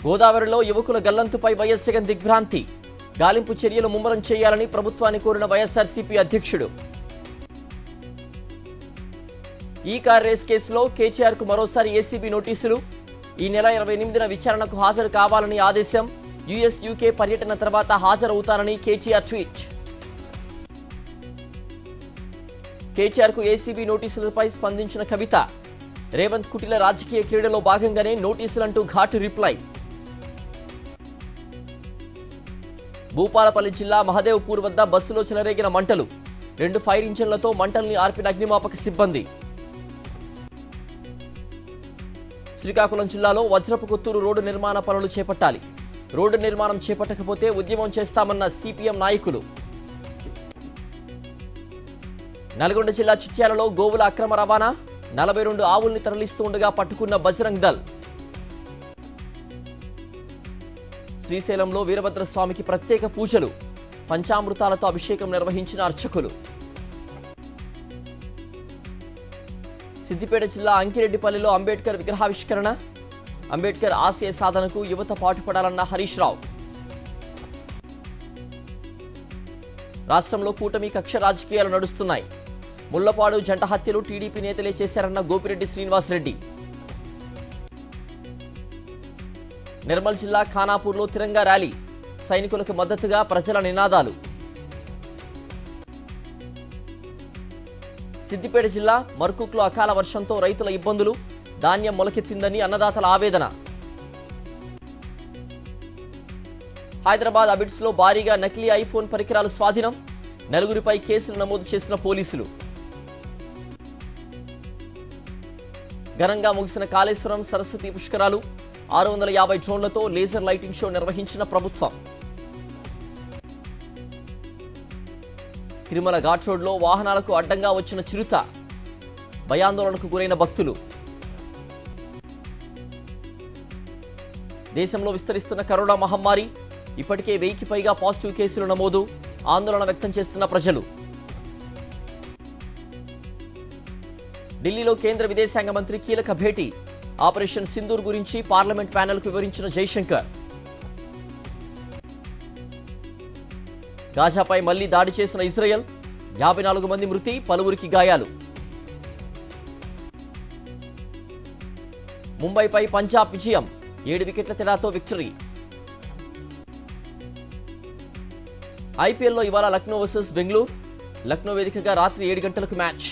గోదావరిలో యువకుల గల్లంతుపై వైఎస్ జగన్ దిగ్భ్రాంతి. గాలింపు చర్యలు ముమ్మరం చేయాలని ప్రభుత్వాన్ని కోరిన వైఎస్ఆర్సీపీ అధ్యక్షుడు. ఈ కార్ రేస్ కేసులో కేటీఆర్కు మరోసారి ఏసీబీ నోటీసులు. ఈ నెల 28న విచారణకు హాజరు కావాలని ఆదేశం. యుఎస్ యూకే పర్యటన తర్వాత హాజరవుతానని కేటీఆర్ ట్వీట్. కేటీఆర్కు ఏసీబీ నోటీసులపై స్పందించిన కవిత. రేవంత్ కుటిల రాజకీయ క్రీడలో భాగంగానే నోటీసులంటూ ఘాటు రిప్లై. భూపాలపల్లి జిల్లా మహదేవ్పూర్ వద్ద బస్సులో చెలరేగిన మంటలు. 2 ఫైర్ ఇంజన్లతో మంటల్ని ఆర్పిన అగ్నిమాపక సిబ్బంది. శ్రీకాకుళం జిల్లాలో వజ్రపు కొత్తూరు రోడ్డు నిర్మాణ పనులు చేపట్టాలి. రోడ్డు నిర్మాణం చేపట్టకపోతే ఉద్యమం చేస్తామన్న సిపిఎం నాయకులు. నల్గొండ జిల్లా చిట్యాలలో గోవుల అక్రమ రవాణా. 42 ఆవుల్ని తరలిస్తూ ఉండగా పట్టుకున్న బజరంగ్ దళ్. శ్రీశైలంలో వీరభద్రస్వామికి ప్రత్యేక పూజలు. పంచామృతాలతో అభిషేకం నిర్వహించిన అర్చకులు. సిద్దిపేట జిల్లా అంకిరెడ్డిపల్లిలో అంబేద్కర్ విగ్రహావిష్కరణ. అంబేద్కర్ ఆశయ సాధనకు యువత పాటుపడాలన్న హరీష్ రావు. రాష్ట్రంలో కూటమి కక్ష రాజకీయాలు నడుస్తున్నాయి. ముళ్లపాడు జంట హత్యలు టీడీపీ నేతలే చేశారన్న గోపిరెడ్డి శ్రీనివాసరెడ్డి. నిర్మల్ జిల్లా ఖానాపూర్లో తిరంగా ర్యాలీ. సైనికులకు మద్దతుగా ప్రజల నినాదాలు. సిద్దిపేట జిల్లా మర్కుక్లో అకాల వర్షంతో రైతుల ఇబ్బందులు. ధాన్యం మొలకెత్తిందని అన్నదాతల ఆవేదన. హైదరాబాద్ అబిడ్స్లో భారీగా నకిలీ ఐఫోన్ పరికరాలు స్వాధీనం. 4గురిపై కేసులు నమోదు చేసిన పోలీసులు. ఘనంగా ముగిసిన కాళేశ్వరం సరస్వతి పుష్కరాలు. 650 డ్రోన్లతో లేజర్ లైటింగ్ షో నిర్వహించిన ప్రభుత్వం. తిరుమల ఘాట్ రోడ్లో వాహనాలకు అడ్డంగా వచ్చిన చిరుత. భయాందోళనకు గురైన భక్తులు. దేశంలో విస్తరిస్తున్న కరోనా మహమ్మారి. ఇప్పటికే 1000కి పైగా పాజిటివ్ కేసులు నమోదు. ఆందోళన వ్యక్తం చేస్తున్న ప్రజలు. ఢిల్లీలో కేంద్ర విదేశాంగ మంత్రి కీలక భేటీ. ఆపరేషన్ సింధూర్ గురించి పార్లమెంట్ ప్యానెల్కు వివరించిన జైశంకర్. గాజాపై మళ్లీ దాడి చేసిన ఇజ్రాయెల్. 54 మంది మృతి, పలువురికి గాయాలు. ముంబైపై పంజాబ్ విజయం. 7 వికెట్ల తేడాతో విక్టరీ. ఐపీఎల్లో ఇవాళ లక్నో వర్సెస్ బెంగళూరు. లక్నో వేదికగా రాత్రి 7 గంటలకు మ్యాచ్.